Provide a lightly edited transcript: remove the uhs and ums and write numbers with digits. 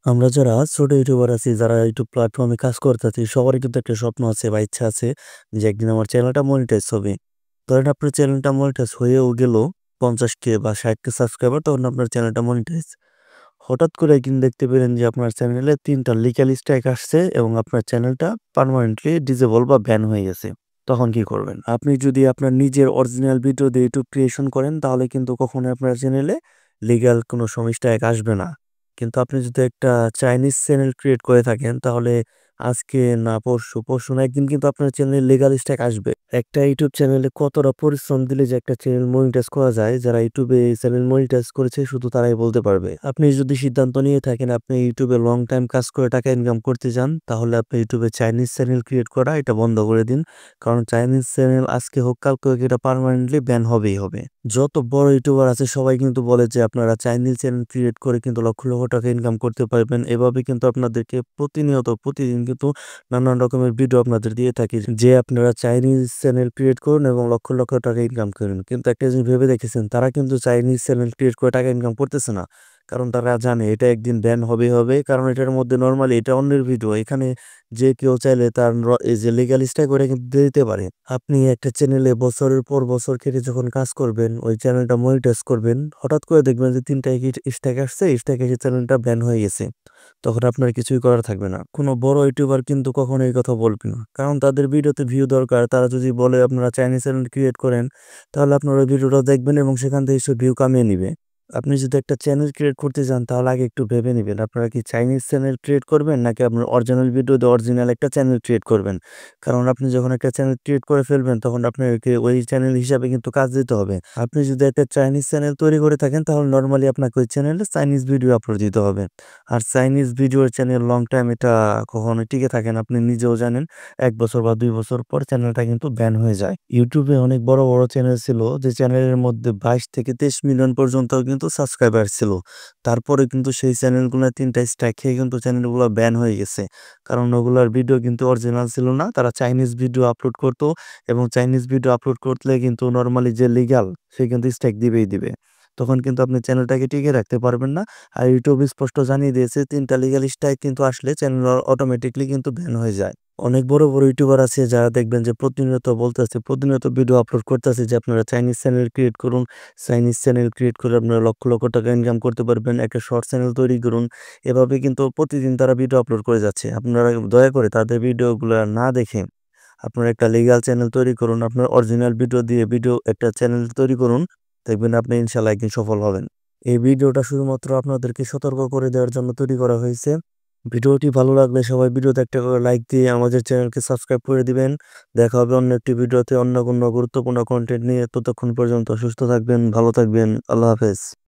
আমরা যারা ছোট ইউটিউবার আছি, যারা ইউটিউব প্ল্যাটফর্মে কাজ করতেছি, সবারই কিন্তু একটা স্বপ্ন আছে বা ইচ্ছা আছে যে একদিন আমার চ্যানেলটা মনিটাইজ হবে। ধরেন আপনার চ্যানেলটা মনিটাইজ হয়েও গেল 50K বা 60K সাবস্ক্রাইবার, তখন আপনার চ্যানেলটা মনিটাইজ। হঠাৎ করে একদিন দেখতে পেলেন যে আপনার চ্যানেলে ৩টা লিগ্যাল স্ট্রাইক আসছে এবং আপনার চ্যানেলটা পার্মানেন্টলি ডিসেবল বা ব্যান হয়ে গেছে। তখন কি করবেন? আপনি যদি আপনার নিজের অরিজিনাল ভিডিও দিয়ে ইউটিউব ক্রিয়েশন করেন, তাহলে কিন্তু কখনোই আপনার চ্যানেলে লিগ্যাল কোনো স্ট্রাইক আসবে না। কিন্তু আপনি যদি একটা চাইনিজ চ্যানেল ক্রিয়েট করে থাকেন, তাহলে আজকে না পরশু, পরশু না একদিন কিন্তু আপনার চ্যানেলে লিগ্যাল স্ট্রাইক আসবে। একটা ইউটিউব চ্যানেলে কতটা পরিশ্রম দিলে যে একটা চ্যানেল মনিটাইজ করা যায়, যারা ইউটিউবে এই চ্যানেল মনিটাইজ করেছে শুধু তারাই বলতে পারবে। আপনি যদি সিদ্ধান্ত নিয়ে থাকেন আপনি ইউটিউবে লং টাইম কাজ করে টাকা ইনকাম করতে চান, তাহলে আপনি ইউটিউবে চাইনিজ চ্যানেল ক্রিয়েট করা এটা বন্ধ করে দিন। কারণ চাইনিজ চ্যানেল আজকে হোক কালকে হোক এটা পার্মানেন্টলি ব্যান হবেই হবে। যত বড় ইউটিউবার আছে সবাই কিন্তু বলে যে আপনারা চাইনিজ চ্যানেল ক্রিয়েট করে কিন্তু লক্ষ লক্ষ টাকা ইনকাম করতে পারবেন। এভাবে কিন্তু আপনাদেরকে প্রতিনিয়ত প্রতিদিন কিন্তু নানান রকমের ভিডিও আপনাদের দিয়ে থাকি যে আপনারা চাইনিজ চ্যানেল ক্রিয়েট করুন এবং লক্ষ লক্ষ টাকা ইনকাম করুন। কিন্তু একটা জিনিস ভেবে দেখেছেন, তারা কিন্তু চাইনিজ চ্যানেল ক্রিয়েট করে টাকা ইনকাম করতেছে না। কারণ তারা জানে এটা একদিন ব্যান হবে। কারণ এটার মধ্যে নরমালি এটা অন্যের ভিডিও, এখানে যে কেউ চাইলে তার এই যে লিগ্যাল স্ট্রাইক করে কিন্তু দিয়ে দিতে পারে। আপনি একটা চ্যানেলে বছরের পর বছর কেটে যখন কাজ করবেন, ওই চ্যানেলটা মনিটাইজ করবেন, হঠাৎ করে দেখবেন যে ৩টা স্ট্রাইক আসছে, স্ট্রাইক এসে চ্যানেলটা ব্যান হয়ে গেছে। তখন আপনার কিছুই করার থাকবে না। কোনো বড় ইউটিউবার কিন্তু কখনো এই কথা বলবে না। কারণ তাদের ভিডিওতে ভিউ দরকার। তারা যদি বলে আপনারা চাইনিজ চ্যানেল ক্রিয়েট করেন, তাহলে আপনারা ওই ভিডিওটা দেখবেন এবং সেখান থেকে সে ভিউ কামিয়ে নিবে। আপনি যদি একটা চ্যানেল ক্রিয়েট করতে চান, তাহলে আগে একটু ভেবে নিবেন আপনারা কি চাইনিজ চ্যানেল ক্রিয়েট করবেন নাকি আপনার অরিজিনাল ভিডিও দিয়ে অরিজিনাল একটা চ্যানেল ক্রিয়েট করবেন। কারণ আপনি যখন একটা চ্যানেল ক্রিয়েট করে ফেলবেন, তখন আপনাকে ওই চ্যানেল হিসাবে কিন্তু কাজ দিতে হবে। আপনি যদি একটা চাইনিজ চ্যানেল তৈরি করে থাকেন, তাহলে নরমালি আপনাকে ওই চ্যানেলে চাইনিজ ভিডিও আপলোড দিতে হবে। আর চাইনিজ ভিডিওর চ্যানেল লং টাইম এটা কখনোই টিকে থাকে না। আপনি নিজেও জানেন ১ বছর বা ২ বছর পর চ্যানেলটা কিন্তু ব্যান হয়ে যায়। ইউটিউবে অনেক বড়, বড় চ্যানেল ছিল যে চ্যানেলের মধ্যে ২২ থেকে ২৩ মিলিয়ন পর্যন্ত কিন্তু সাবস্ক্রাইবার ছিল। তারপরে কিন্তু সেই চ্যানেলগুলা ৩টা স্ট্রাইক খেয়ে কিন্তু চ্যানেলগুলো ব্যান হয়ে গেছে। কারণ ওগুলার ভিডিও কিন্তু অরিজিনাল ছিল না। তারা চাইনিজ ভিডিও আপলোড করত এবং চাইনিজ ভিডিও আপলোড করলে কিন্তু নরমালি যে লিগ্যাল সে কিন্তু স্ট্রাইক দিবেই দিবে। তখন কিন্তু আপনি চ্যানেলটাকে টিকিয়ে রাখতে পারবেন না। আর ইউটিউব স্পষ্ট জানিয়ে দিয়েছে ৩টা লিগ্যাল স্ট্রাইক কিন্তু আসলে চ্যানেল অটোমেটিক্যালি কিন্তু ব্যান হয়ে যায়। অনেক বড়, বড় ইউটিউবার আছে যারা দেখবেন যে প্রতিনিয়ত বলতেছে, প্রতিনিয়ত ভিডিও আপলোড করতেছে যে আপনারা চাইনিজ চ্যানেল ক্রিয়েট করুন। চাইনিজ চ্যানেল ক্রিয়েট করে আপনারা লক্ষ, লক্ষ টাকা ইনকাম করতে পারবেন। একটা শর্ট চ্যানেল তৈরি করুন। এভাবে কিন্তু প্রতিদিন তারা ভিডিও আপলোড করে যাচ্ছে। আপনারা দয়া করে তাদের ভিডিওগুলা না দেখে আপনারা একটা লিগ্যাল চ্যানেল তৈরি করুন। আপনার অরিজিনাল ভিডিও দিয়ে একটা চ্যানেল তৈরি করুন। দেখবেন আপনি ইনশাআল্লাহ একদিন সফল হবেন। এই ভিডিওটা শুধুমাত্র আপনাদেরকে সতর্ক করে দেওয়ার জন্য তৈরি করা হয়েছে। ভিডিওটি ভালো লাগলে সবাই ভিডিওতে একটা করে লাইক দিয়ে আমাদের চ্যানেলকে সাবস্ক্রাইব করে দিবেন। দেখা হবে অন্য একটি ভিডিওতে অন্য কোনো গুরুত্বপূর্ণ কনটেন্ট নিয়ে। ততক্ষণ পর্যন্ত সুস্থ থাকবেন, ভালো থাকবেন। আল্লাহ হাফেজ।